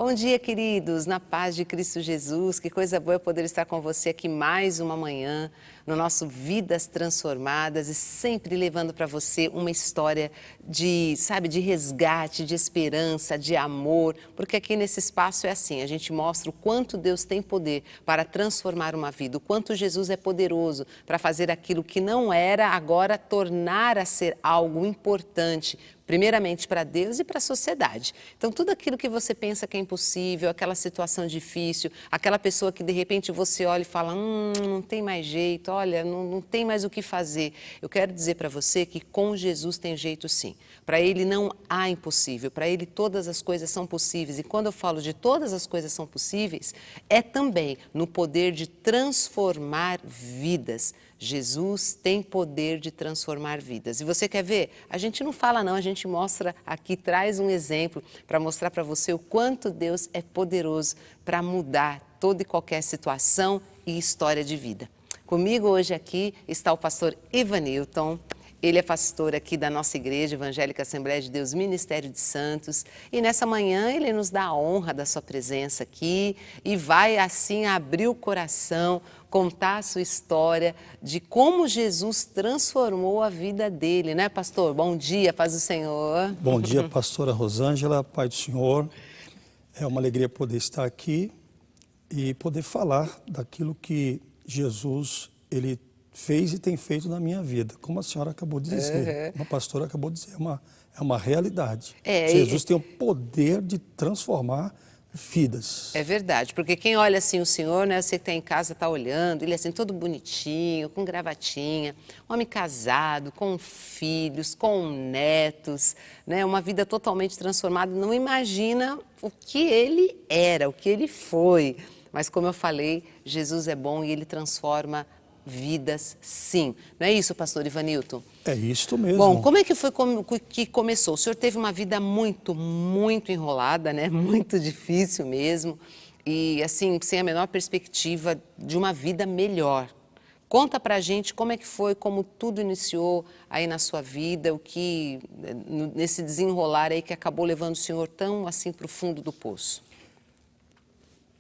Bom dia, queridos, na paz de Cristo Jesus. Que coisa boa eu poder estar com você aqui mais uma manhã, no nosso Vidas Transformadas, e sempre levando para você uma história de, sabe, de resgate, de esperança, de amor, porque aqui nesse espaço é assim, a gente mostra o quanto Deus tem poder para transformar uma vida, o quanto Jesus é poderoso para fazer aquilo que não era, agora tornar a ser algo importante, primeiramente para Deus e para a sociedade. Então, tudo aquilo que você pensa que é impossível, aquela situação difícil, aquela pessoa que de repente você olha e fala, não tem mais jeito, olha, não tem mais o que fazer. Eu quero dizer para você que com Jesus tem jeito sim. Para Ele não há impossível, para Ele todas as coisas são possíveis. E quando eu falo de todas as coisas são possíveis, é também no poder de transformar vidas. Jesus tem poder de transformar vidas. E você quer ver? A gente não fala não, a gente mostra aqui, traz um exemplo para mostrar para você o quanto Deus é poderoso para mudar toda e qualquer situação e história de vida. Comigo hoje aqui está o pastor Ivanilton. Ele é pastor aqui da nossa Igreja Evangélica Assembleia de Deus, Ministério de Santos. E nessa manhã ele nos dá a honra da sua presença aqui e vai assim abrir o coração, contar a sua história de como Jesus transformou a vida dele, né, pastor? Bom dia, paz do Senhor. Bom dia, pastora Rosângela, Pai do Senhor. É uma alegria poder estar aqui e poder falar daquilo que Jesus, Ele fez e tem feito na minha vida. Como a senhora acabou de dizer, como a pastora acabou de dizer, é uma realidade. Jesus tem o poder de transformar vidas. É verdade, porque quem olha assim o Senhor, né, você que está em casa, está olhando, ele é assim todo bonitinho, com gravatinha, homem casado, com filhos, com netos, né, uma vida totalmente transformada, não imagina o que ele era, o que ele foi. Mas como eu falei, Jesus é bom e ele transforma vidas, sim. Não é isso, pastor Ivanilton? É isso mesmo. Bom, como é que foi que começou? O senhor teve uma vida muito enrolada, né? Muito difícil mesmo. E, assim, sem a menor perspectiva de uma vida melhor. Conta pra gente como é que foi, como tudo iniciou aí na sua vida, o que, nesse desenrolar aí que acabou levando o senhor tão assim pro fundo do poço.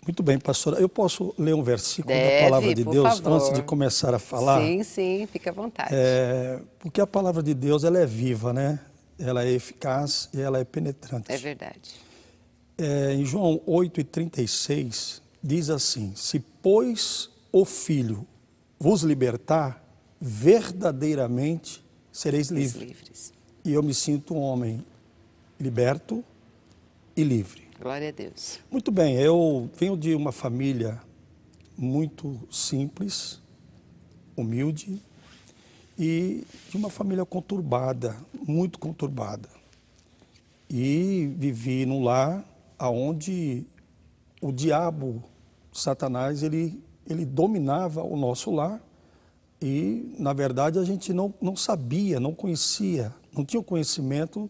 Muito bem, pastora. Eu posso ler um versículo Deve, da Palavra de por Deus favor. antes de começar a falar? Sim, sim, fica à vontade. Porque a Palavra de Deus, ela é viva, né? Ela é eficaz e ela é penetrante. É verdade. Em João 8:36, diz assim, se, pois, o Filho vos libertar, verdadeiramente sereis livres. E eu me sinto um homem liberto e livre. Glória a Deus. Muito bem, eu venho de uma família muito simples, humilde e de uma família conturbada, muito conturbada. E vivi num lar onde o diabo, Satanás, ele dominava o nosso lar e, na verdade, a gente não sabia, não conhecia, não tinha o conhecimento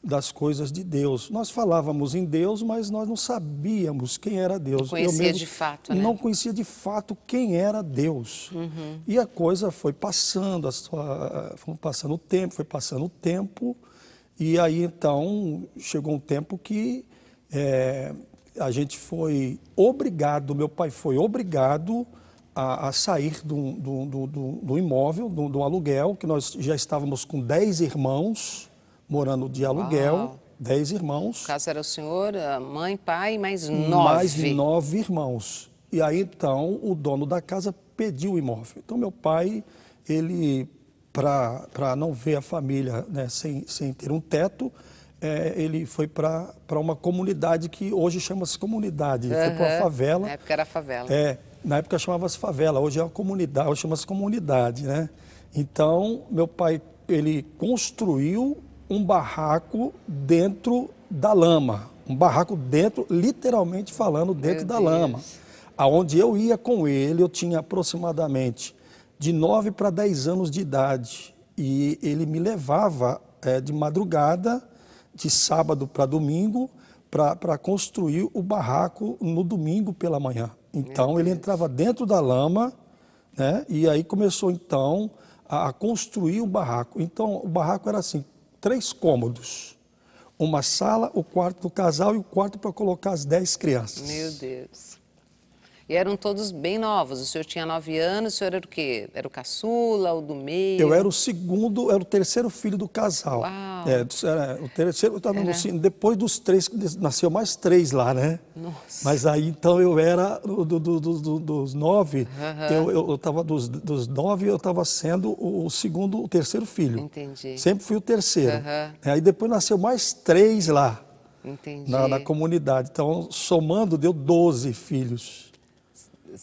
das coisas de Deus. Nós falávamos em Deus, mas nós não sabíamos quem era Deus. Não conhecia de fato, né? Não conhecia de fato quem era Deus. E a coisa foi passando, foi passando o tempo, e aí então chegou um tempo que a gente foi obrigado, meu pai foi obrigado a sair do imóvel, do aluguel, que nós já estávamos com 10 irmãos, morando de aluguel. Uau. 10 irmãos. No caso era o senhor, a mãe, pai, mais 9. Mais 9 irmãos. E aí, então, o dono da casa pediu o imóvel. Então, meu pai, ele, para não ver a família, né, sem ter um teto, ele foi para uma comunidade que hoje chama-se comunidade. Ele foi para uma favela. Na época era favela. Na época chamava-se favela, hoje é uma comunidade, hoje chama-se comunidade, né? Então, meu pai, ele construiu um barraco dentro da lama, um barraco dentro, literalmente falando, dentro da lama. Aonde eu ia com ele, eu tinha aproximadamente de 9 para 10 anos de idade. E ele me levava de madrugada, de sábado para domingo, para construir o barraco no domingo pela manhã. Então ele entrava dentro da lama, né? E aí começou então a construir o barraco. Então o barraco era assim, 3 cômodos. uma sala, o quarto do casal e o quarto para colocar as 10 crianças. Meu Deus. E eram todos bem novos. O senhor tinha 9 anos, o senhor era o quê? Era o caçula, o do meio? Eu era o segundo, era o terceiro filho do casal. Uau. Era o terceiro, depois dos 3, nasceu mais 3 lá, né? Nossa. Mas aí, então, eu era, dos 9, eu estava, dos 9, eu estava sendo o terceiro filho. Entendi. Sempre fui o terceiro. Aí depois nasceu mais 3 lá, entendi. na comunidade. Então, somando, deu 12 filhos.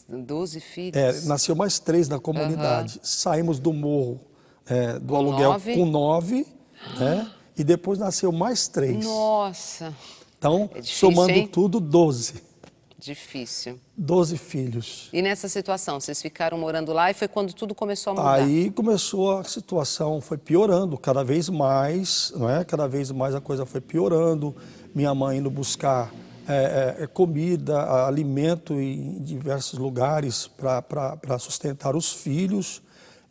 12 filhos? Nasceu mais 3 na comunidade. Saímos do morro, do aluguel 9? com 9, né? E depois nasceu mais 3. Nossa. Então, difícil, somando hein? tudo, 12. Difícil. 12 filhos. E nessa situação, vocês ficaram morando lá e foi quando tudo começou a mudar? Aí começou a situação, foi piorando cada vez mais, não é? Cada vez mais a coisa foi piorando. Minha mãe indo buscar comida, alimento em diversos lugares para sustentar os filhos.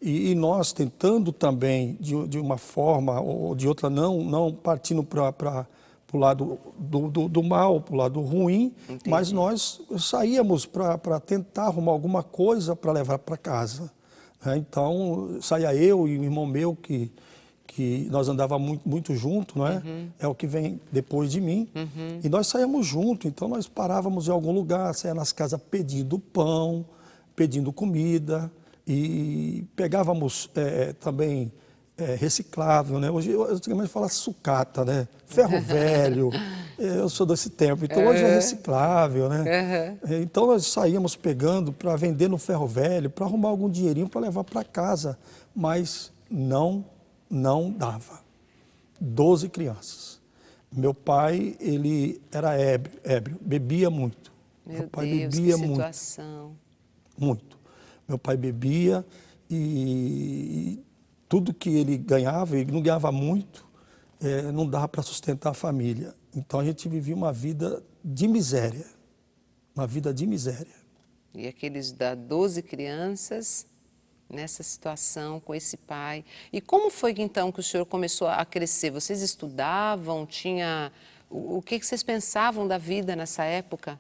E nós tentando também, de uma forma ou de outra, não partindo para o lado do mal, para o lado ruim. Entendi. Mas nós saíamos para tentar arrumar alguma coisa para levar para casa. Então, saía eu e um irmão meu que nós andávamos muito junto, não é? É o que vem depois de mim. E nós saíamos junto, então nós parávamos em algum lugar, saía nas casas pedindo pão, pedindo comida, e pegávamos também reciclável, né? Hoje, antigamente fala sucata, né? Ferro velho, eu sou desse tempo, então hoje é reciclável, né? Então nós saíamos pegando para vender no ferro velho, para arrumar algum dinheirinho para levar para casa, mas não dava. 12 crianças. Meu pai, ele era ébrio, bebia muito. Meu pai Deus, bebia que situação. Muito. Meu pai bebia e tudo que ele ganhava, ele não ganhava muito, não dava para sustentar a família. Então a gente vivia uma vida de miséria. Uma vida de miséria. E aqueles 12 crianças nessa situação, com esse pai. E como foi então que o senhor começou a crescer? Vocês estudavam? O que vocês pensavam da vida nessa época?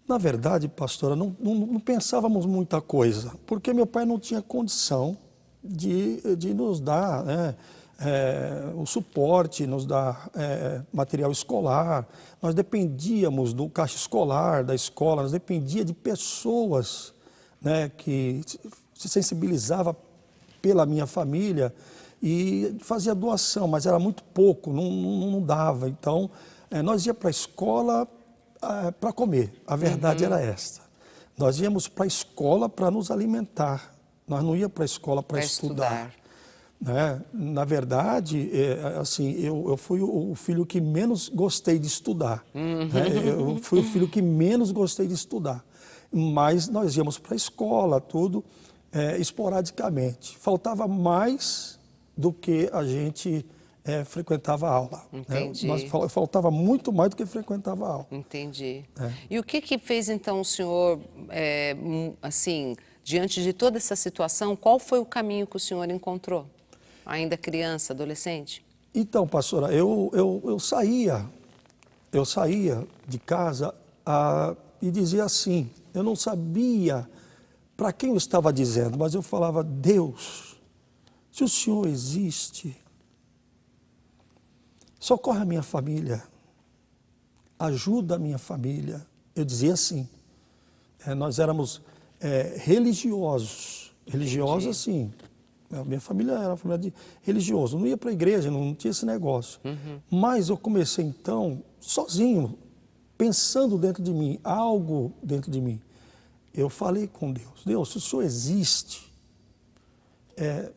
Na verdade, pastora, não pensávamos muita coisa, porque meu pai não tinha condição de nos dar, né, o suporte, nos dar material escolar. Nós dependíamos do caixa escolar, da escola, nós dependíamos de pessoas, né, que se sensibilizava pela minha família e fazia doação, mas era muito pouco, não dava. Então, nós íamos para a escola para comer, a verdade era esta. Nós íamos para a escola para nos alimentar, nós não íamos para a escola para estudar. Né? Na verdade, assim, eu fui o filho que menos gostei de estudar. Né? Eu fui o filho que menos gostei de estudar. Mas nós íamos para a escola, tudo, esporadicamente. Faltava mais do que a gente frequentava a aula. Entendi. Né? Faltava muito mais do que frequentava a aula. Entendi. E o que fez então o senhor, assim, diante de toda essa situação, qual foi o caminho que o senhor encontrou? Ainda criança, adolescente? Então, pastora, eu saía de casa e dizia assim, eu não sabia para quem eu estava dizendo, mas eu falava, Deus, se o Senhor existe, socorre a minha família, ajuda a minha família. Eu dizia assim, nós éramos religiosos assim. A minha família era uma família de religioso, não ia para a igreja, não tinha esse negócio. Mas eu comecei então, sozinho, pensando dentro de mim, algo dentro de mim. Eu falei com Deus, Deus, se o Senhor existe,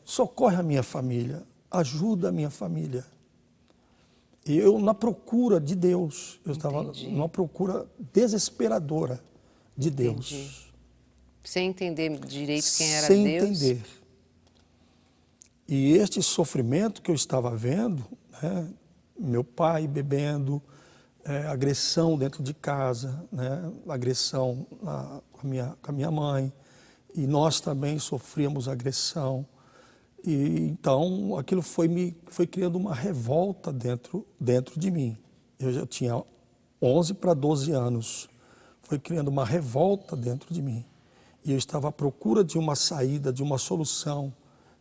socorre a minha família, ajuda a minha família. E eu, na procura de Deus, eu estava numa procura desesperadora de Deus. Entendi. Sem entender direito quem era Sem Deus. entender. E este sofrimento que eu estava vendo, né, meu pai bebendo, agressão dentro de casa, né, agressão com a minha mãe, e nós também sofríamos agressão. E então aquilo foi criando uma revolta dentro de mim. Eu já tinha 11 para 12 anos. Foi criando uma revolta dentro de mim. E eu estava à procura de uma saída, de uma solução,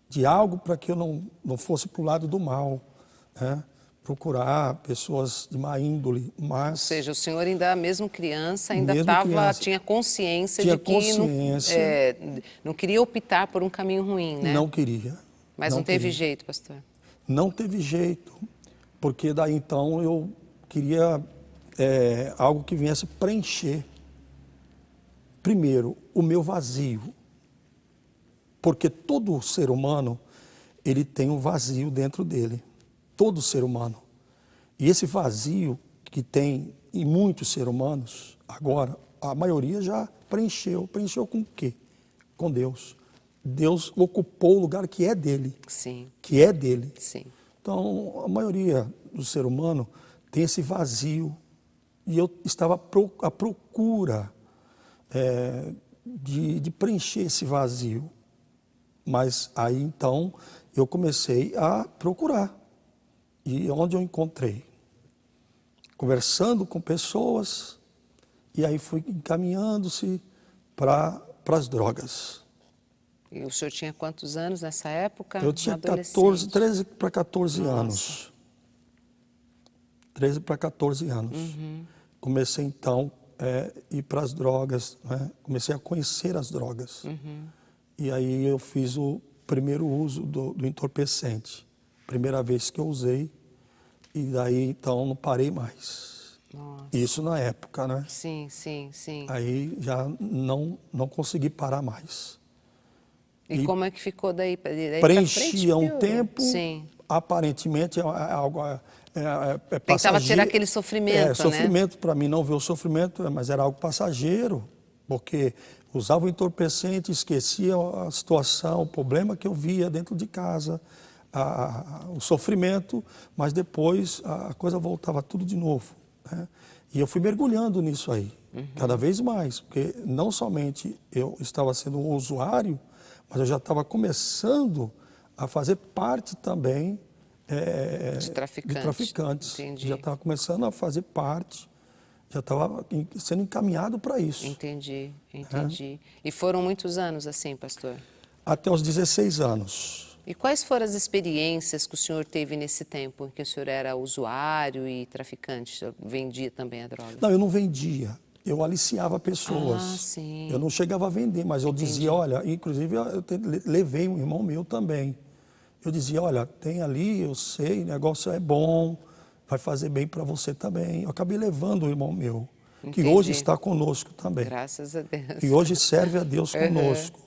de algo para que eu não fosse para o lado do mal, né? Procurar pessoas de má índole, mas... Ou seja, o senhor ainda, mesmo criança, ainda tinha consciência Tinha de que consciência. Não queria optar por um caminho ruim, né? Não queria. Mas não teve jeito, pastor? Não teve jeito, porque daí então eu queria algo que viesse preencher, primeiro, o meu vazio. Porque todo ser humano, ele tem um vazio dentro dele. Todo ser humano. E esse vazio que tem em muitos seres humanos, agora, a maioria já preencheu. Preencheu com o quê? Com Deus. Deus ocupou o lugar que é dele. Sim. Que é dele. Sim. Então, a maioria do ser humano tem esse vazio. E eu estava à procura de preencher esse vazio. Mas aí, então, eu comecei a procurar. E onde eu encontrei? Conversando com pessoas, e aí fui encaminhando-se para as drogas. E o senhor tinha quantos anos nessa época? Eu tinha 13 para 14 anos. 13 para 14 anos. Uhum. Comecei então a ir para as drogas, né? Comecei a conhecer as drogas. Uhum. E aí eu fiz o primeiro uso do entorpecente. Primeira vez que eu usei, e daí então não parei mais. Nossa. Isso na época, né? Sim, sim, sim. Aí já não consegui parar mais. E como é que ficou daí? Preenchia um tempo, sim. Aparentemente é algo passageiro. Tentava tirar aquele sofrimento, né? Sofrimento, para mim não ver o sofrimento, mas era algo passageiro, porque usava o entorpecente, esquecia a situação, o problema que eu via dentro de casa, o sofrimento, mas depois a coisa voltava tudo de novo, né? E eu fui mergulhando nisso aí, cada vez mais, porque não somente eu estava sendo um usuário, mas eu já estava começando a fazer parte também de traficantes. Entendi. Já estava começando a fazer parte, já estava sendo encaminhado para isso. Entendi. E foram muitos anos assim, pastor? Até os 16 anos. E quais foram as experiências que o senhor teve nesse tempo em que o senhor era usuário e traficante? O senhor vendia também a droga? Não, eu não vendia. Eu aliciava pessoas. Ah, sim. Eu não chegava a vender, mas eu dizia, olha, inclusive eu levei um irmão meu também. Eu dizia, olha, tem ali, eu sei, o negócio é bom, vai fazer bem para você também. Eu acabei levando o irmão meu, que hoje está conosco também. Graças a Deus. Que hoje serve a Deus conosco.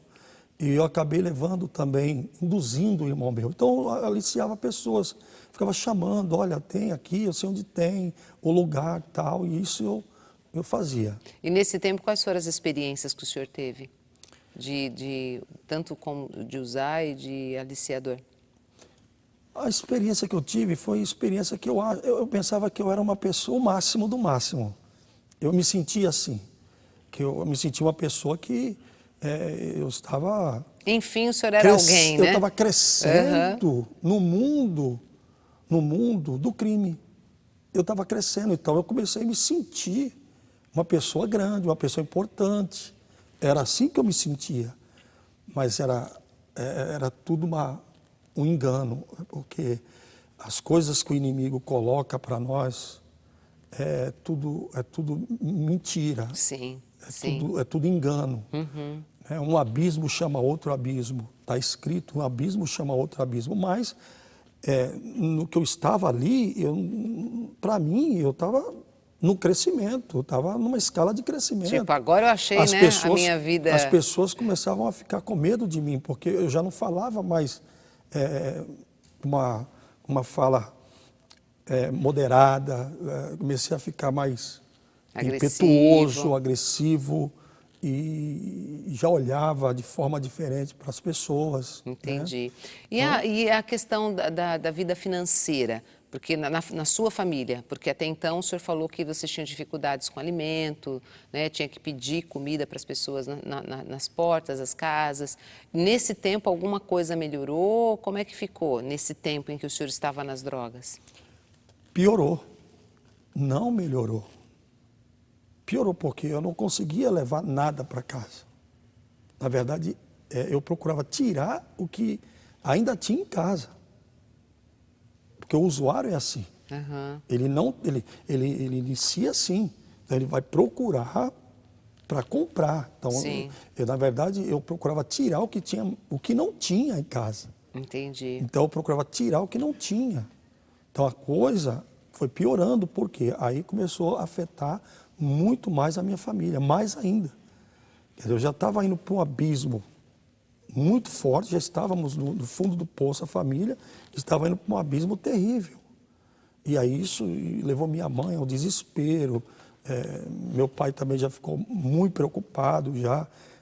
E eu acabei levando também, induzindo o irmão meu. Então eu aliciava pessoas, ficava chamando, olha, tem aqui, eu sei onde tem, o lugar tal, e isso eu fazia. E nesse tempo, quais foram as experiências que o senhor teve? Tanto como de usar e de aliciador? A experiência que eu tive foi a experiência que eu pensava que eu era uma pessoa, o máximo do máximo. Eu me sentia assim, que eu me sentia uma pessoa que eu estava... Enfim, o senhor era alguém, né? Eu estava crescendo no mundo do crime. Eu estava crescendo, então eu comecei a me sentir uma pessoa grande, uma pessoa importante. Era assim que eu me sentia, mas era tudo um engano, porque as coisas que o inimigo coloca para nós é tudo mentira. Sim, é tudo engano. Um abismo chama outro abismo. Está escrito, um abismo chama outro abismo. Mas no que eu estava ali, para mim, eu estava no crescimento, eu estava numa escala de crescimento. Tipo, agora eu achei, a minha vida... As pessoas começavam a ficar com medo de mim, porque eu já não falava mais uma fala moderada, comecei a ficar mais impetuoso, agressivo, e já olhava de forma diferente para as pessoas. Entendi. Né? E a questão da vida financeira? Porque na sua família, porque até então o senhor falou que vocês tinham dificuldades com alimento, né? Tinha que pedir comida para as pessoas nas portas das casas. Nesse tempo, alguma coisa melhorou? Como é que ficou nesse tempo em que o senhor estava nas drogas? Piorou. não melhorou. Piorou porque eu não conseguia levar nada para casa. Na verdade, eu procurava tirar o que ainda tinha em casa. Porque o usuário é assim. Aham. Ele inicia assim. Então, ele vai procurar para comprar. Então, Sim. na verdade, eu procurava tirar o que não tinha em casa. Entendi. Então, eu procurava tirar o que não tinha. Então, a coisa foi piorando, porque aí começou a afetar muito mais a minha família, mais ainda. Quer dizer, eu já estava indo para um abismo muito forte, já estávamos no fundo do poço, a família estava indo para um abismo terrível. E aí isso levou minha mãe ao desespero. Meu pai também já ficou muito preocupado,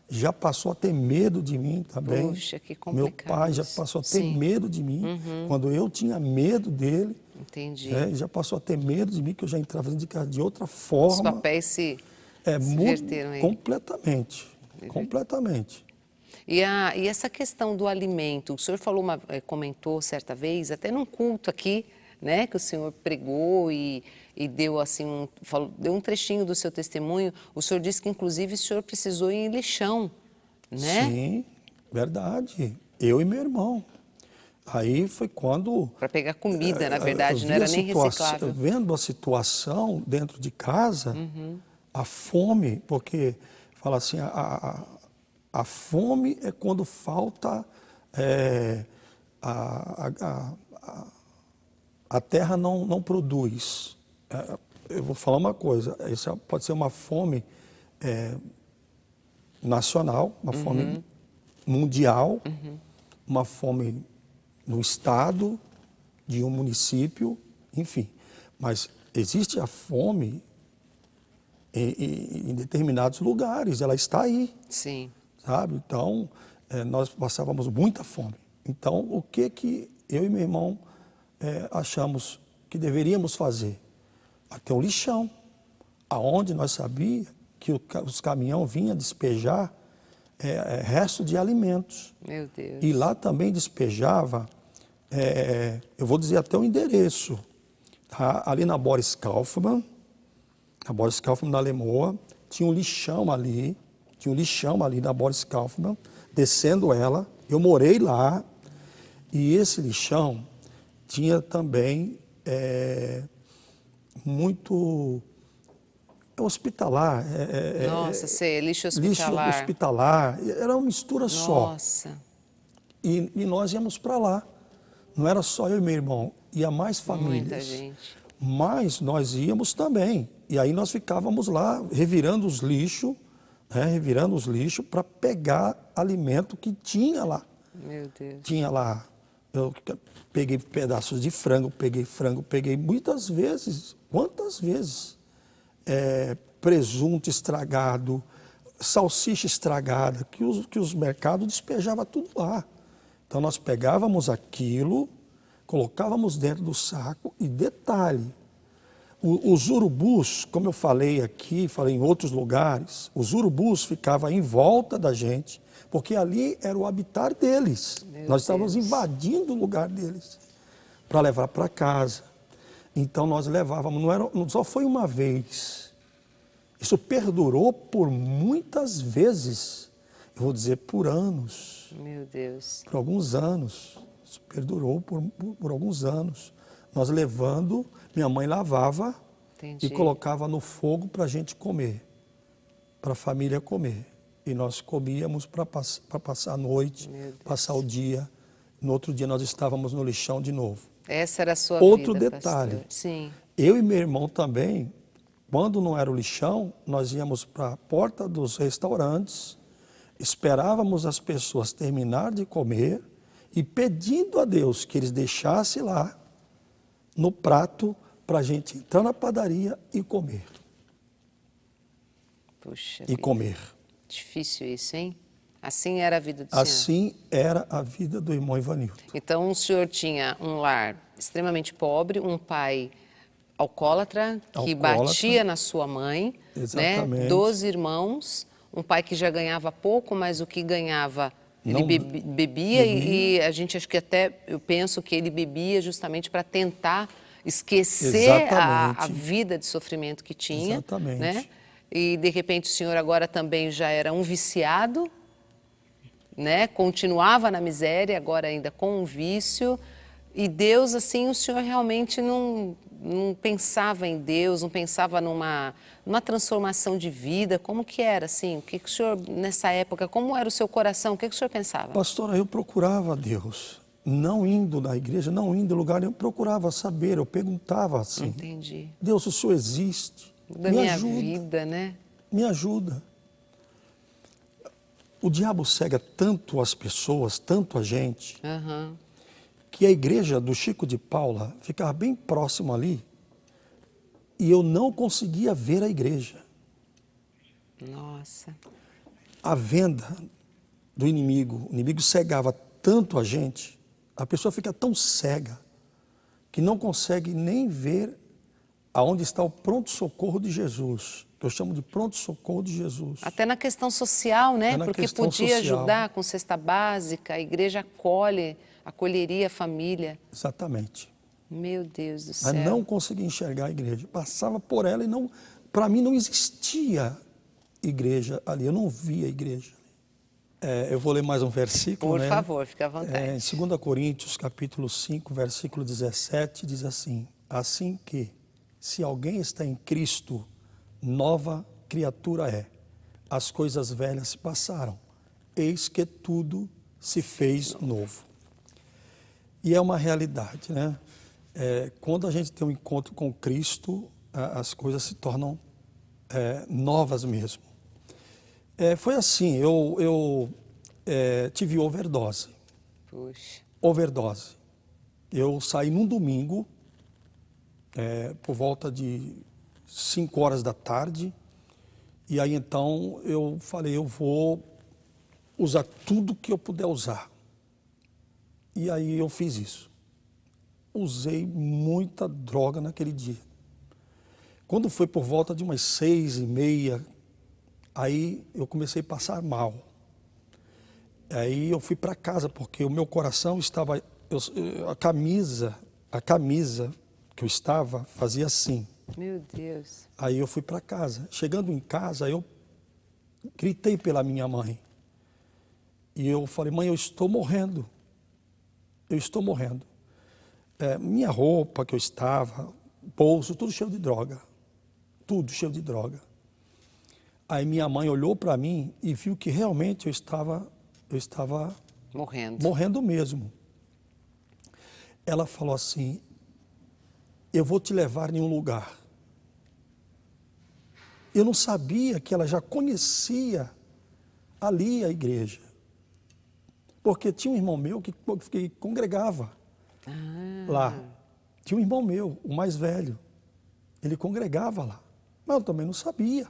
já passou a ter medo de mim também. Puxa, que Meu complicado pai já isso. passou a ter Sim. medo de mim, quando eu tinha medo dele. Entendi. Ele já passou a ter medo de mim, que eu já entrava dentro de casa de outra Os forma. papéis se Muda inverteram aí. completamente, completamente. E essa questão do alimento, o senhor comentou certa vez, até num culto aqui, né, que o senhor pregou e deu assim deu um trechinho do seu testemunho. O senhor disse que inclusive o senhor precisou ir em lixão, né? Sim, verdade. Eu e meu irmão. Aí foi quando Para pegar comida, na verdade, vi não a era nem situação, reciclável. vendo a situação dentro de casa, a fome, porque fala assim, a fome é quando falta a terra não produz. Eu vou falar uma coisa, isso pode ser uma fome nacional, uma fome mundial, uma fome no estado, de um município, enfim. Mas existe a fome em determinados lugares, ela está aí, Sim. sabe? Então, nós passávamos muita fome. Então, o que eu e meu irmão achamos que deveríamos fazer? Até um lixão, aonde nós sabíamos que os caminhões vinham despejar resto de alimentos. Meu Deus. E lá também despejava, eu vou dizer até o endereço, tá? Ali na Boris Kaufmann, na Lemoa, tinha um lixão ali na Boris Kaufmann, descendo ela, eu morei lá, e esse lixão tinha também muito hospitalar. Nossa, sei, lixo Lixo hospitalar. hospitalar, era uma mistura só. Nossa, E nós íamos para lá. Não era só eu e meu irmão, ia mais famílias. muita gente. Mas nós íamos também. E aí nós ficávamos lá revirando os lixos, para pegar alimento que tinha lá. Meu Deus. Tinha lá, eu peguei pedaços de frango, peguei muitas vezes, quantas vezes? Presunto estragado, salsicha estragada, que os mercados despejavam tudo lá. Então nós pegávamos aquilo, colocávamos dentro do saco e detalhe, os urubus, como eu falei aqui, falei em outros lugares, os urubus ficavam em volta da gente, porque ali era o habitat deles. Nós estávamos invadindo o lugar deles para levar para casa. Então nós levávamos, não só foi uma vez, isso perdurou por muitas vezes, eu vou dizer por anos. Meu Deus. Por alguns anos, isso perdurou por alguns anos. Nós levando, minha mãe lavava Entendi. e colocava no fogo para a gente comer, para a família comer. E nós comíamos para passar a noite, passar o dia. No outro dia nós estávamos no lixão de novo. Essa era a sua Outro vida, detalhe, pastor. Sim. eu e meu irmão também, quando não era o lixão, nós íamos para a porta dos restaurantes, esperávamos as pessoas terminar de comer e pedindo a Deus que eles deixassem lá no prato para a gente entrar na padaria e comer. Puxa E vida. comer. Difícil isso, hein? Assim era a vida do senhor. Assim era a vida do irmão Ivanildo. Então, o senhor tinha um lar extremamente pobre, um pai alcoólatra, que Alcoólatra. batia na sua mãe, Exatamente. né? 12 irmãos, um pai que já ganhava pouco, mas o que ganhava, ele bebia. E a gente acho que até, eu penso que ele bebia justamente para tentar esquecer a Exatamente. vida de sofrimento que tinha, Exatamente. né? E de repente o senhor agora também já era um viciado, né? Continuava na miséria, agora ainda com um vício. E Deus, assim, o senhor realmente não pensava em Deus, não pensava numa transformação de vida. Como que era, assim? O que o senhor, nessa época, como era o seu coração? O que o senhor pensava? Pastora, eu procurava Deus, não indo na igreja, não indo em lugar nenhum, eu procurava saber, eu perguntava assim, Entendi. Deus, o Senhor existe? Da Me minha ajuda, vida, né? me ajuda. O diabo cega tanto as pessoas, tanto a gente, Aham. que a igreja do Chico de Paula ficava bem próximo ali e eu não conseguia ver a igreja. Nossa. A venda do inimigo, o inimigo cegava tanto a gente, a pessoa fica tão cega que não consegue nem ver aonde está o pronto-socorro de Jesus, que eu chamo de pronto-socorro de Jesus. Até na questão social, né? É na Porque questão podia social. ajudar com cesta básica, a igreja acolheria a família. Exatamente. Meu Deus do Mas céu. não conseguia enxergar a igreja. Passava por ela e não, para mim não existia igreja ali, eu não via igreja. Eu vou ler mais um versículo, Por né? favor, fique à vontade. Em 2 Coríntios, capítulo 5, versículo 17, diz assim: assim que, se alguém está em Cristo, nova criatura é. As coisas velhas se passaram, eis que tudo se fez novo. E é uma realidade, né? Quando a gente tem um encontro com Cristo, as coisas se tornam novas mesmo. Foi assim, eu tive overdose. Puxa. Overdose. Eu saí num domingo, por volta de 5 horas da tarde, e aí então eu falei, eu vou usar tudo que eu puder usar. E aí eu fiz isso. Usei muita droga naquele dia. Quando foi por volta de umas 6h30, aí eu comecei a passar mal. Aí eu fui para casa, porque o meu coração estava... a camisa que eu estava fazia assim. Meu Deus. Aí eu fui para casa. Chegando em casa, eu gritei pela minha mãe. E eu falei, mãe, eu estou morrendo. Eu estou morrendo. Minha roupa que eu estava, bolso, tudo cheio de droga. Tudo cheio de droga. Aí minha mãe olhou para mim e viu que realmente eu estava morrendo mesmo. Ela falou assim, eu vou te levar em um lugar. Eu não sabia que ela já conhecia ali a igreja. Porque tinha um irmão meu que congregava lá. Tinha um irmão meu, o mais velho. Ele congregava lá. Mas eu também não sabia.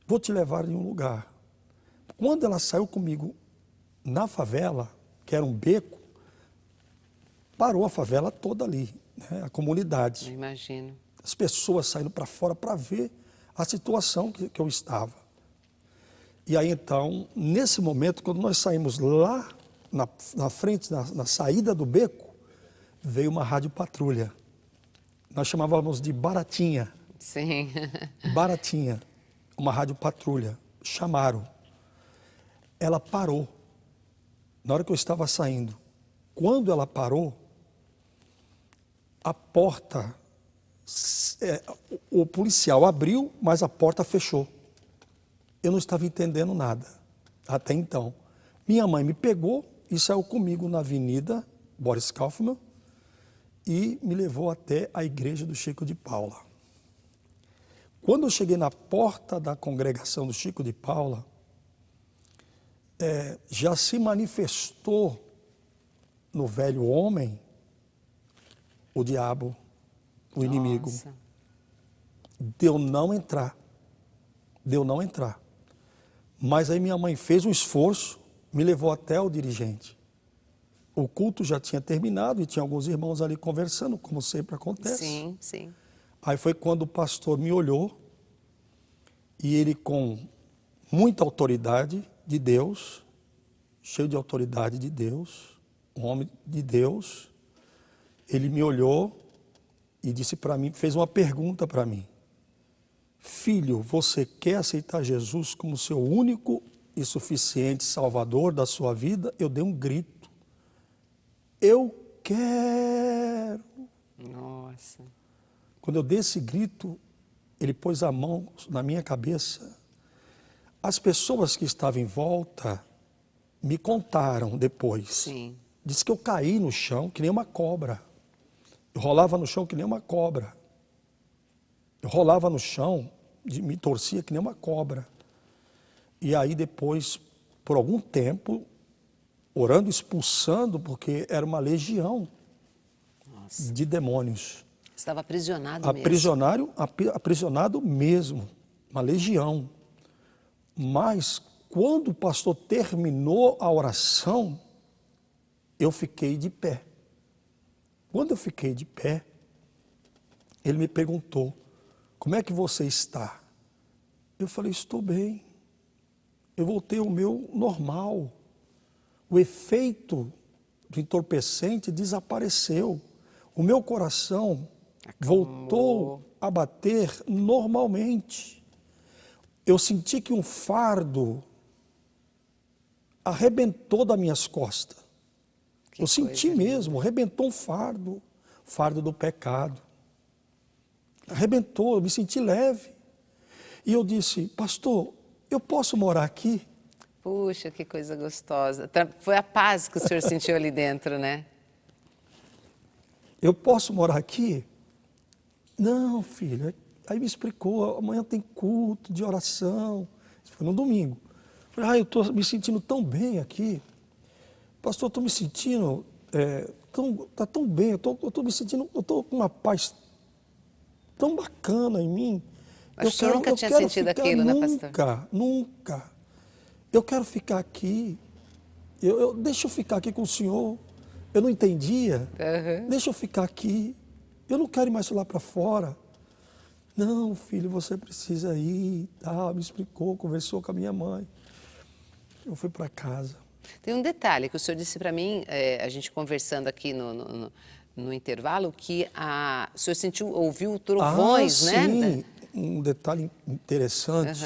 Vou te levar em um lugar. Quando ela saiu comigo na favela, que era um beco, parou a favela toda ali, né? A comunidade. Eu imagino. As pessoas saindo para fora para ver a situação que eu estava. E aí então, nesse momento, quando nós saímos lá na frente, na saída do beco, veio uma rádio patrulha. Nós chamávamos de Baratinha. Sim. Baratinha, uma rádio patrulha. Chamaram. Ela parou. Na hora que eu estava saindo. Quando ela parou, a porta, o policial abriu, mas a porta fechou. Eu não estava entendendo nada, até então. Minha mãe me pegou e saiu comigo na avenida Boris Kaufmann e me levou até a igreja do Chico de Paula. Quando eu cheguei na porta da congregação do Chico de Paula, já se manifestou no velho homem o diabo, o inimigo. De eu não entrar. Mas aí minha mãe fez um esforço, me levou até o dirigente. O culto já tinha terminado e tinha alguns irmãos ali conversando, como sempre acontece. Sim, sim. Aí foi quando o pastor me olhou e ele, com muita autoridade de Deus, cheio de autoridade de Deus, um homem de Deus, ele me olhou e disse para mim, fez uma pergunta para mim. Filho, você quer aceitar Jesus como seu único e suficiente Salvador da sua vida? Eu dei um grito. Eu quero. Nossa. Quando eu dei esse grito, ele pôs a mão na minha cabeça. As pessoas que estavam em volta me contaram depois. Sim. Diz que eu caí no chão que nem uma cobra. Eu rolava no chão que nem uma cobra. Eu rolava no chão, me torcia que nem uma cobra. E aí depois, por algum tempo, orando, expulsando, porque era uma legião de demônios. Estava aprisionado Aprisionado mesmo, uma legião. Mas quando o pastor terminou a oração, eu fiquei de pé. Quando eu fiquei de pé, ele me perguntou, como é que você está? Eu falei, estou bem. Eu voltei ao meu normal. O efeito do entorpecente desapareceu. O meu coração voltou a bater normalmente. Eu senti que um fardo arrebentou das minhas costas. Eu senti mesmo, arrebentou um fardo do pecado. Arrebentou, eu me senti leve. E eu disse, pastor, eu posso morar aqui? Puxa, que coisa gostosa. Foi a paz que o senhor sentiu ali dentro, né? Eu posso morar aqui? Não, filho. Aí me explicou, amanhã tem culto de oração. Isso foi no domingo. Eu falei, eu estou me sentindo tão bem aqui. Pastor, estou me sentindo, tá tão bem, eu estou me sentindo, eu estou com uma paz tão bacana em mim. Mas o senhor nunca tinha sentido aquilo, né, pastor? Nunca. Eu quero ficar aqui. Deixa eu ficar aqui com o senhor. Eu não entendia. Deixa eu ficar aqui. Eu não quero ir mais lá para fora. Não, filho, você precisa ir. Me explicou, conversou com a minha mãe. Eu fui para casa. Tem um detalhe que o senhor disse para mim, a gente conversando aqui no intervalo, que o senhor ouviu trovões, né? Sim, um detalhe interessante.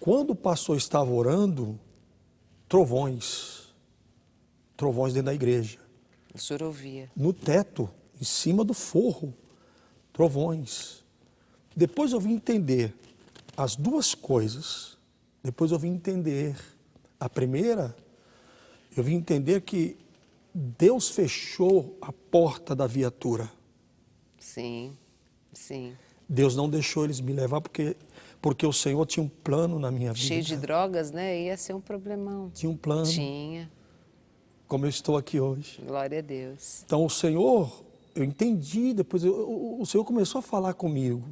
Quando o pastor estava orando, trovões dentro da igreja. O senhor ouvia. No teto, em cima do forro, trovões. Depois eu vim entender as duas coisas. Depois eu vim entender a primeira, eu vim entender que Deus fechou a porta da viatura. Sim, sim. Deus não deixou eles me levar porque o Senhor tinha um plano na minha vida. Cheio de drogas, né? Ia ser um problemão. Tinha um plano. Tinha. Como eu estou aqui hoje. Glória a Deus. Então o Senhor, eu entendi, depois o Senhor começou a falar comigo.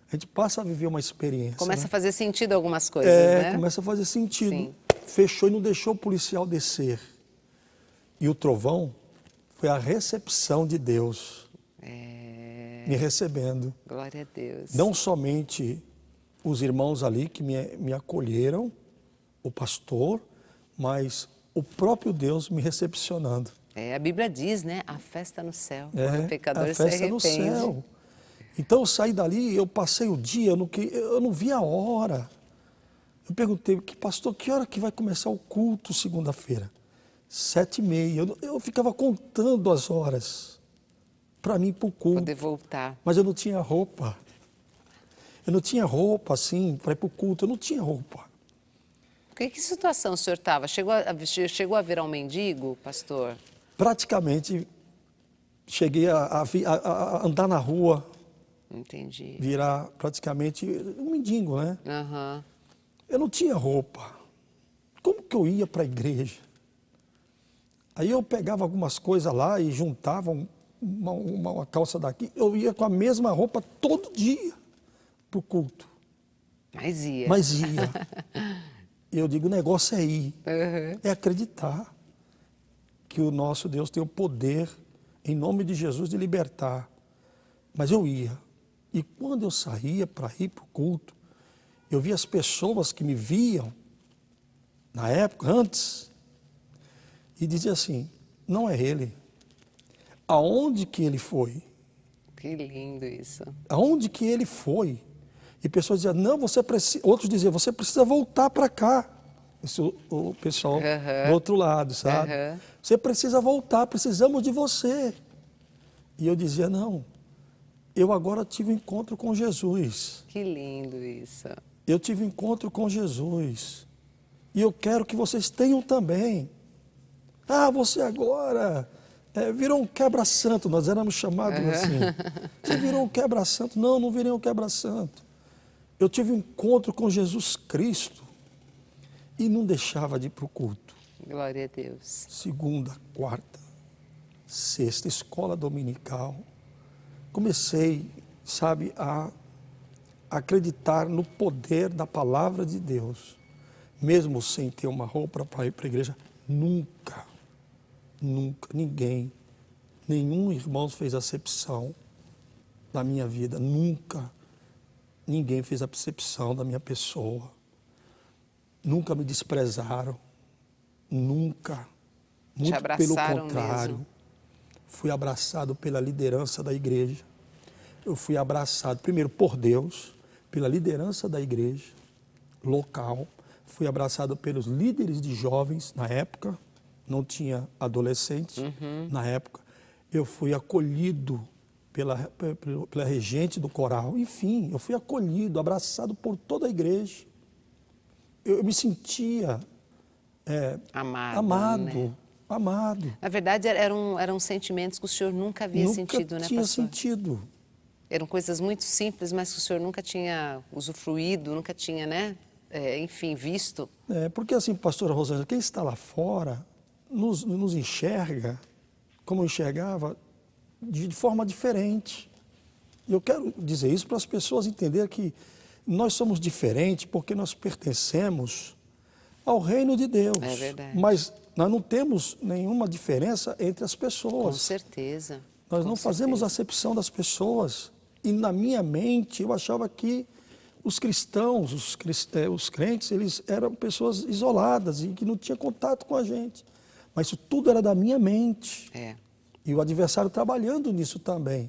A gente passa a viver uma experiência. Começa a fazer sentido algumas coisas, né? Começa a fazer sentido. Sim. Fechou e não deixou o policial descer. E o trovão foi a recepção de Deus. Me recebendo. Glória a Deus. Não somente os irmãos ali que me acolheram, o pastor, mas o próprio Deus me recepcionando. A Bíblia diz, né? A festa no céu. Quando o pecador a se festa arrepende. no céu. Então eu saí dali, eu passei o dia, eu não vi a hora. Eu perguntei, pastor, que hora que vai começar o culto segunda-feira? 7h30. Eu ficava contando as horas para mim ir para o culto. Poder voltar. Mas eu não tinha roupa. Eu não tinha roupa assim para ir para o culto, eu não tinha roupa. Que situação o senhor estava? Chegou a virar um mendigo, pastor? Praticamente cheguei a andar na rua. Entendi. Virar praticamente um mendigo, né? Eu não tinha roupa. Como que eu ia para a igreja? Aí eu pegava algumas coisas lá e juntava uma calça daqui. Eu ia com a mesma roupa todo dia para o culto. Mas ia. E eu digo, o negócio é ir. É acreditar que o nosso Deus tem o poder, em nome de Jesus, de libertar. Mas eu ia. E quando eu saía para ir para o culto, eu via as pessoas que me viam, na época, antes, e dizia assim, não é ele. Aonde que ele foi? Que lindo isso. Aonde que ele foi? E pessoas diziam, não, você precisa... Outros diziam, você precisa voltar para cá. Isso o pessoal do outro lado, sabe? Você precisa voltar, precisamos de você. E eu dizia, não, eu agora tive um encontro com Jesus. Que lindo isso. Eu tive um encontro com Jesus. E eu quero que vocês tenham também. Ah, você agora virou um quebra-santo. Nós éramos chamados assim. Você virou um quebra-santo. Não, não virei um quebra-santo. Eu tive um encontro com Jesus Cristo e não deixava de ir para o culto. Glória a Deus. Segunda, quarta, sexta, escola dominical. Comecei, sabe, a acreditar no poder da palavra de Deus. Mesmo sem ter uma roupa para ir para a igreja, nunca, ninguém, nenhum irmão fez acepção da minha vida, nunca. Ninguém fez acepção da minha pessoa. Nunca me desprezaram. Nunca. Muito pelo contrário. Mesmo. Fui abraçado pela liderança da igreja. Eu fui abraçado, primeiro, por Deus, pela liderança da igreja local. Fui abraçado pelos líderes de jovens na época. Não tinha adolescentes na época. Eu fui acolhido pela regente do coral. Enfim, eu fui acolhido, abraçado por toda a igreja. Eu me sentia amado, né? amado. Na verdade, eram sentimentos que o senhor nunca havia sentido, né, pastor? Nunca tinha sentido. Eram coisas muito simples, mas que o senhor nunca tinha usufruído, nunca tinha, né, enfim, visto. Porque assim, pastora Rosângela, quem está lá fora nos enxerga como eu enxergava, de forma diferente. E eu quero dizer isso para as pessoas entenderem que nós somos diferentes porque nós pertencemos ao reino de Deus. É verdade. Mas nós não temos nenhuma diferença entre as pessoas. Com certeza. Nós não fazemos acepção das pessoas. E na minha mente eu achava que os cristãos, os crentes, eles eram pessoas isoladas e que não tinham contato com a gente. Mas isso tudo era da minha mente. E o adversário trabalhando nisso também,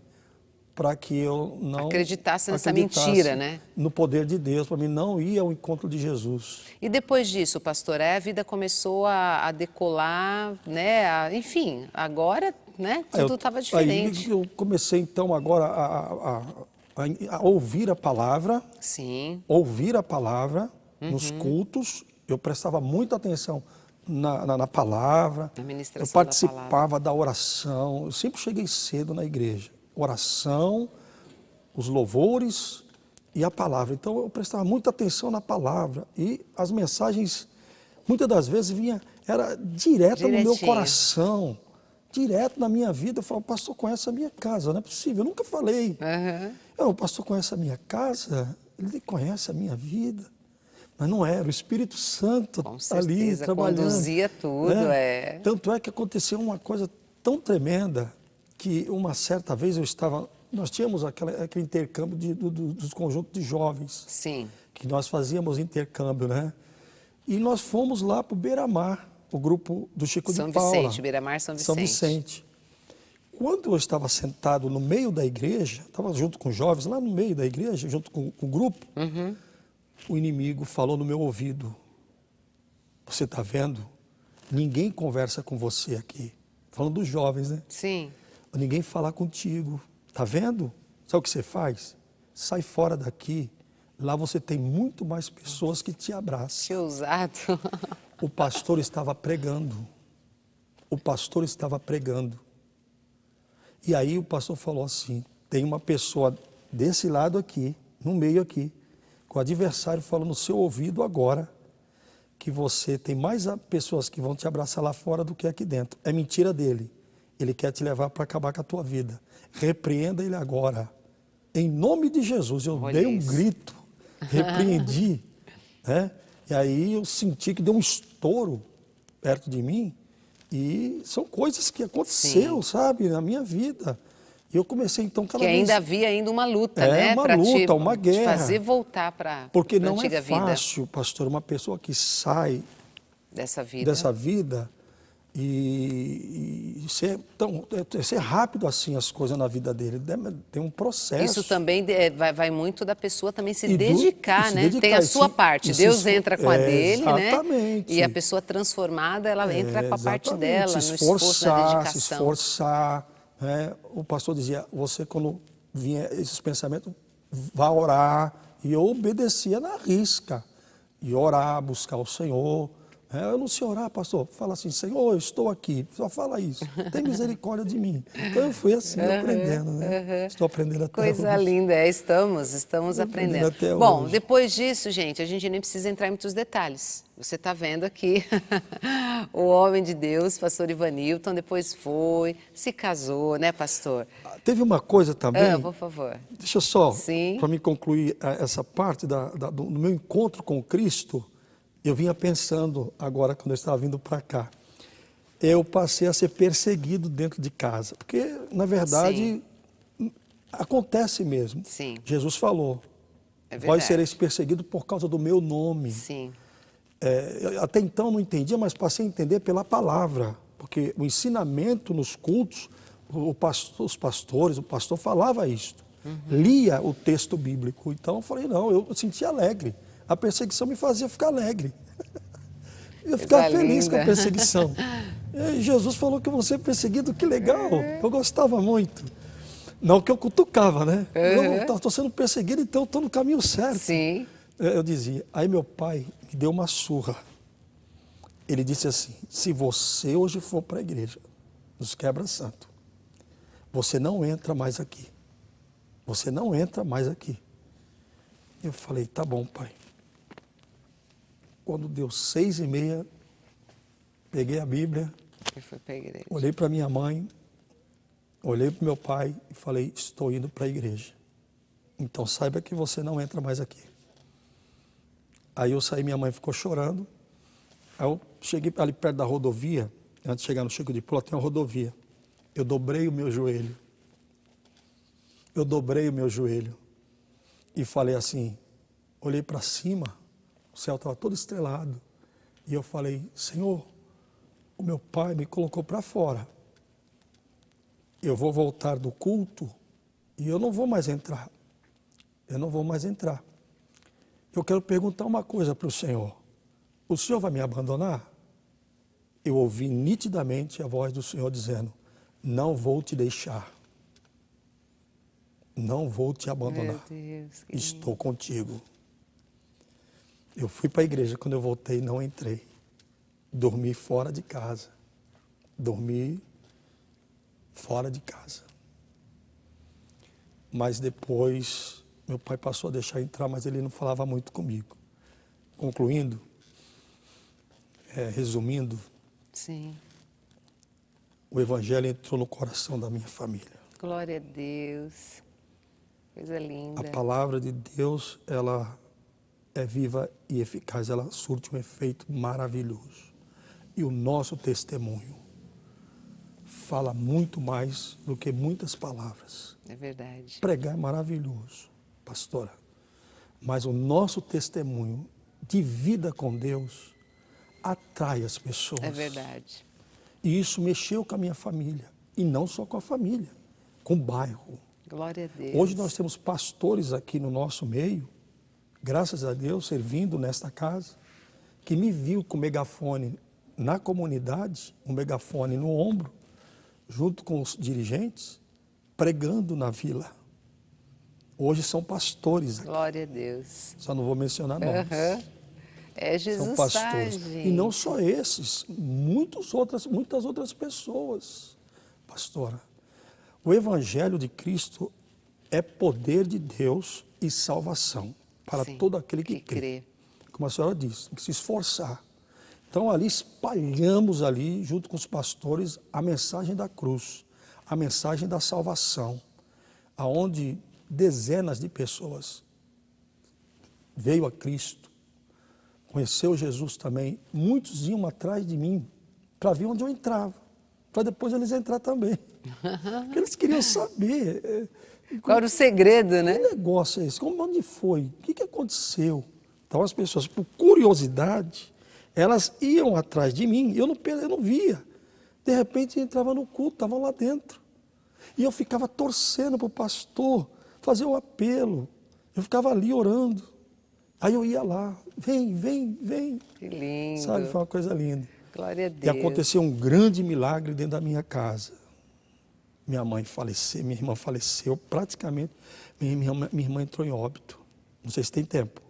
para que eu não acreditasse nessa mentira, né? No poder de Deus, para mim não ir ao encontro de Jesus. E depois disso, pastor, a vida começou a decolar, né? Enfim, agora, né? Tudo estava diferente. Aí eu comecei então agora a ouvir a palavra. Sim. Ouvir a palavra nos cultos. Eu prestava muita atenção na palavra, eu participava da oração, eu sempre cheguei cedo na igreja, oração, os louvores e a palavra, então eu prestava muita atenção na palavra e as mensagens, muitas das vezes era direto no meu coração, direto na minha vida. Eu falava, o pastor conhece a minha casa, não é possível, eu nunca falei, o pastor conhece a minha casa, ele conhece a minha vida. Mas não era, o Espírito Santo ali trabalhando. Conduzia tudo, Tanto é que aconteceu uma coisa tão tremenda que uma certa vez nós tínhamos aquele intercâmbio dos conjuntos de jovens. Sim. Que nós fazíamos intercâmbio, né? E nós fomos lá para o Beira-Mar, o grupo do Chico de Paula. São Vicente, Beira-Mar, São Vicente. São Vicente. Quando eu estava sentado no meio da igreja, estava junto com jovens, lá no meio da igreja, junto com o grupo, o inimigo falou no meu ouvido, você está vendo? Ninguém conversa com você aqui. Falando dos jovens, né? Sim. Ninguém fala contigo. Está vendo? Sabe o que você faz? Sai fora daqui. Lá você tem muito mais pessoas que te abraçam. Que ousado. O pastor estava pregando. O pastor estava pregando. E aí o pastor falou assim, tem uma pessoa desse lado aqui, no meio aqui, o adversário fala no seu ouvido agora que você tem mais pessoas que vão te abraçar lá fora do que aqui dentro. É mentira dele. Ele quer te levar para acabar com a tua vida. Repreenda ele agora. Em nome de Jesus. Eu dei um grito, repreendi. Né? E aí eu senti que deu um estouro perto de mim. E são coisas que aconteceram, sabe, na minha vida. E eu comecei então cada vez... Que ainda havia uma luta, né? Uma luta, uma guerra. Te fazer voltar para a antiga vida. Porque não é fácil, pastor, uma pessoa que sai dessa vida e ser rápido assim as coisas na vida dele. Tem um processo. Isso também vai muito da pessoa também se E dedicar, se né? dedicar, Tem a sua parte. Deus se entra com a dele, né? exatamente. E a pessoa transformada, ela entra com a parte Exatamente. dela, no esforço, na dedicação. Se esforçar. Né? O pastor dizia, você quando vinha esses pensamentos, vá orar. E eu obedecia na risca. E orar, buscar o Senhor. Eu não sei orar, pastor. Fala assim, Senhor, eu estou aqui. Só fala isso. Tem misericórdia de mim. Então eu fui assim, aprendendo, né? Estou aprendendo até hoje. Coisa linda, estamos aprendendo. Até Bom, hoje. depois disso, gente, a gente nem precisa entrar em muitos detalhes. Você está vendo aqui o homem de Deus, pastor Ivanilton, depois se casou, né, pastor? Teve uma coisa também. Por favor. Deixa eu só, Sim. para me concluir essa parte do meu encontro com Cristo, eu vinha pensando agora, quando eu estava vindo para cá, eu passei a ser perseguido dentro de casa, porque, na verdade, acontece mesmo. Sim. Jesus falou, É vós sereis perseguidos por causa do meu nome. Sim. Até então não entendia, mas passei a entender pela palavra, porque o ensinamento nos cultos, o pastor falava isso, lia o texto bíblico. Então eu falei, não, eu sentia alegre. A perseguição me fazia ficar alegre. Eu ficava feliz com a perseguição. E Jesus falou que eu vou ser perseguido, que legal. Eu gostava muito. Não que eu cutucava, né? Eu estou sendo perseguido, então eu estou no caminho certo. Sim. Eu dizia, aí meu pai me deu uma surra. Ele disse assim, se você hoje for para a igreja, nos Quebra-Santo, você não entra mais aqui. Você não entra mais aqui. Eu falei, tá bom, pai. Quando deu 6h30, peguei a Bíblia, E foi para a igreja. olhei para minha mãe, olhei para meu pai e falei, estou indo para a igreja. Então saiba que você não entra mais aqui. Aí eu saí, minha mãe ficou chorando. Aí eu cheguei ali perto da rodovia, antes de chegar no Chico de Pula, tem uma rodovia. Eu dobrei o meu joelho. E falei assim, olhei para cima, o céu estava todo estrelado. E eu falei, Senhor, o meu pai me colocou para fora. Eu vou voltar do culto e eu não vou mais entrar. Eu quero perguntar uma coisa para o Senhor. O Senhor vai me abandonar? Eu ouvi nitidamente a voz do Senhor dizendo, não vou te deixar. Não vou te abandonar. Meu Deus, Estou contigo. Eu fui para a igreja, quando eu voltei, não entrei. Dormi fora de casa. Mas depois, meu pai passou a deixar entrar, mas ele não falava muito comigo. Concluindo, resumindo, Sim. o Evangelho entrou no coração da minha família. Glória a Deus. Coisa linda. A palavra de Deus, ela é viva e eficaz, ela surte um efeito maravilhoso. E o nosso testemunho fala muito mais do que muitas palavras. É verdade. Pregar é maravilhoso, pastora, mas o nosso testemunho de vida com Deus atrai as pessoas. É verdade. E isso mexeu com a minha família, e não só com a família, com o bairro. Glória a Deus. Hoje nós temos pastores aqui no nosso meio, graças a Deus, servindo nesta casa, que me viu com o megafone na comunidade, um megafone no ombro, junto com os dirigentes, pregando na vila. Hoje são pastores aqui. Glória a Deus. Só não vou mencionar nomes. É Jesus, São pastores. gente. E não só esses, muitas outras pessoas, pastora. O Evangelho de Cristo é poder de Deus e salvação para Sim, todo aquele que crê. Como a senhora disse, tem que se esforçar. Então ali espalhamos ali, junto com os pastores, a mensagem da cruz, a mensagem da salvação, aonde dezenas de pessoas veio a Cristo, conheceu Jesus também. Muitos iam atrás de mim para ver onde eu entrava, para depois eles entrar também. Porque eles queriam saber. Qual era o segredo, né? Que negócio é esse? Onde foi? O que aconteceu? Então as pessoas, por curiosidade, elas iam atrás de mim, eu não via. De repente entrava no culto, estavam lá dentro. E eu ficava torcendo para o pastor fazer o apelo. Eu ficava ali orando. Aí eu ia lá, vem, vem, vem. Que lindo. Sabe, foi uma coisa linda. Glória a E Deus. aconteceu um grande milagre dentro da minha casa. Minha mãe faleceu, minha irmã faleceu, praticamente minha irmã entrou em óbito. Não sei se tem tempo.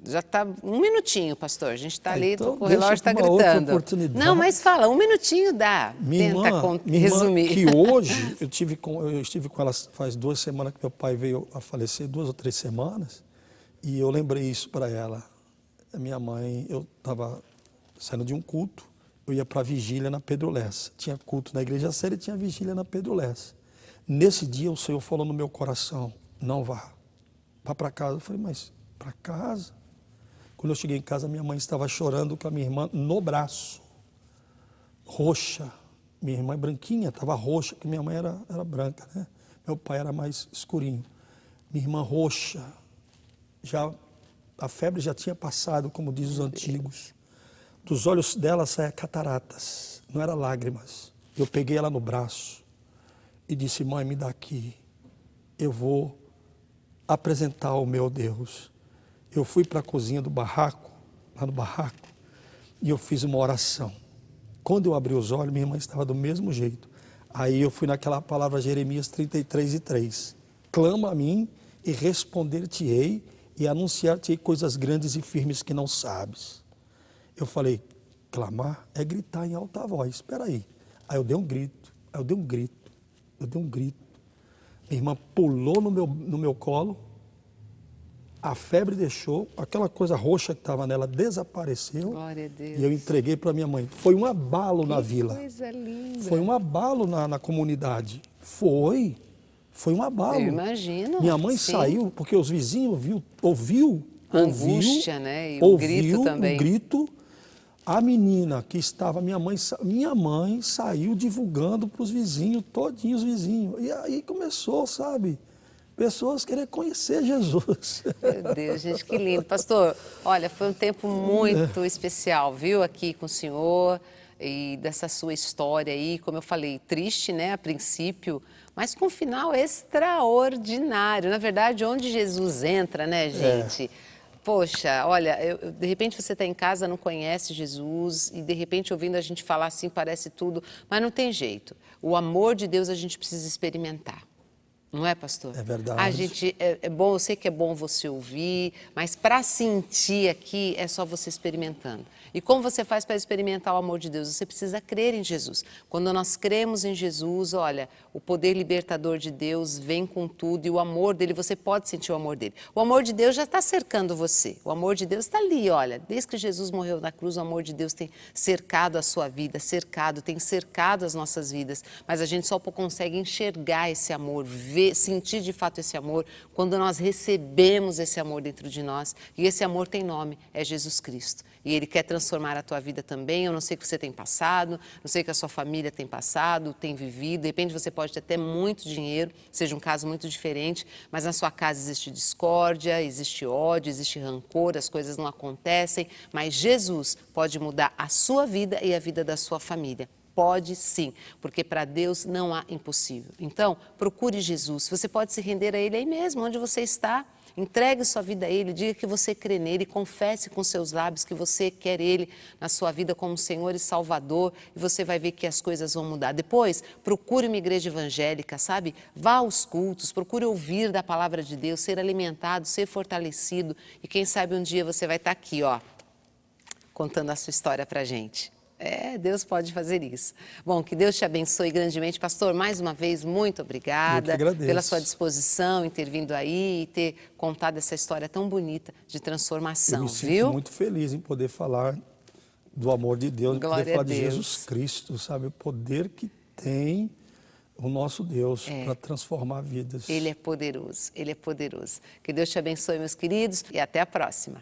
Já está um minutinho, pastor. A gente está ali, então o relógio está uma outra gritando. oportunidade. Não, mas fala, um minutinho dá. Minha Tenta irmã, resumir. que hoje, eu estive com ela faz 2 semanas que meu pai veio a falecer, 2 ou 3 semanas, e eu lembrei isso para ela. A minha mãe, eu estava saindo de um culto, eu ia para a vigília na Pedro Lessa. Tinha culto na igreja séria e tinha vigília na Pedro Lessa. Nesse dia o Senhor falou no meu coração, não vá para casa. Eu falei, mas para casa? Quando eu cheguei em casa, minha mãe estava chorando com a minha irmã no braço, roxa. Minha irmã é branquinha, estava roxa, porque minha mãe era branca, né? Meu pai era mais escurinho. Minha irmã roxa, a febre já tinha passado, como diz os antigos. Dos olhos dela saíam cataratas, não eram lágrimas. Eu peguei ela no braço e disse, mãe, me dá aqui, eu vou apresentar o meu Deus. Eu fui para a cozinha do barraco, lá no barraco, e eu fiz uma oração. Quando eu abri os olhos, minha irmã estava do mesmo jeito. Aí eu fui naquela palavra Jeremias 33:3. Clama a mim e responder-te-ei e anunciar-te-ei coisas grandes e firmes que não sabes. Eu falei, clamar é gritar em alta voz. Espera aí. Aí eu dei um grito, Minha irmã pulou no meu colo, a febre deixou, aquela coisa roxa que estava nela desapareceu. Glória a Deus. E eu entreguei para minha mãe. Foi um abalo na vila. Que coisa linda. Foi um abalo na comunidade. Foi um abalo. Eu imagino. Minha mãe saiu, porque os vizinhos ouviu angústia, né? E o grito também. O grito. A menina que estava, minha mãe saiu divulgando para os vizinhos, todinhos os vizinhos. E aí começou, sabe? Pessoas querem conhecer Jesus. Meu Deus, gente, que lindo. Pastor, olha, foi um tempo muito especial, viu, aqui com o senhor e dessa sua história aí, como eu falei, triste, né, a princípio, mas com um final extraordinário. Na verdade, onde Jesus entra, né, gente? Poxa, olha, de repente você está em casa, não conhece Jesus e de repente ouvindo a gente falar assim parece tudo, mas não tem jeito. O amor de Deus a gente precisa experimentar. Não é, pastor? É verdade. A gente, é bom, eu sei que é bom você ouvir, mas para sentir aqui é só você experimentando. E como você faz para experimentar o amor de Deus? Você precisa crer em Jesus. Quando nós cremos em Jesus, olha, o poder libertador de Deus vem com tudo e o amor dele, você pode sentir o amor dele. O amor de Deus já está cercando você. O amor de Deus está ali, olha. Desde que Jesus morreu na cruz, o amor de Deus tem cercado a sua vida, tem cercado as nossas vidas. Mas a gente só consegue enxergar esse amor, ver, sentir de fato esse amor, quando nós recebemos esse amor dentro de nós. E esse amor tem nome, é Jesus Cristo. E Ele quer transformar a tua vida também. Eu não sei o que você tem passado, não sei o que a sua família tem passado, tem vivido. De repente você pode ter até muito dinheiro, seja um caso muito diferente, mas na sua casa existe discórdia, existe ódio, existe rancor, as coisas não acontecem. Mas Jesus pode mudar a sua vida e a vida da sua família. Pode sim, porque para Deus não há impossível. Então, procure Jesus. Você pode se render a Ele aí mesmo, onde você está. Entregue sua vida a Ele, diga que você crê nele, confesse com seus lábios que você quer Ele na sua vida como Senhor e Salvador e você vai ver que as coisas vão mudar. Depois, procure uma igreja evangélica, sabe? Vá aos cultos, procure ouvir da palavra de Deus, ser alimentado, ser fortalecido e quem sabe um dia você vai estar aqui, ó, contando a sua história pra gente. Deus pode fazer isso. Bom, que Deus te abençoe grandemente. Pastor, mais uma vez, muito obrigada pela sua disposição em ter vindo aí e ter contado essa história tão bonita de transformação, Eu me sinto muito feliz em poder falar do amor de Deus, Glória poder falar a Deus. de Jesus Cristo, sabe? O poder que tem o nosso Deus para transformar vidas. Ele é poderoso, Ele é poderoso. Que Deus te abençoe, meus queridos, e até a próxima.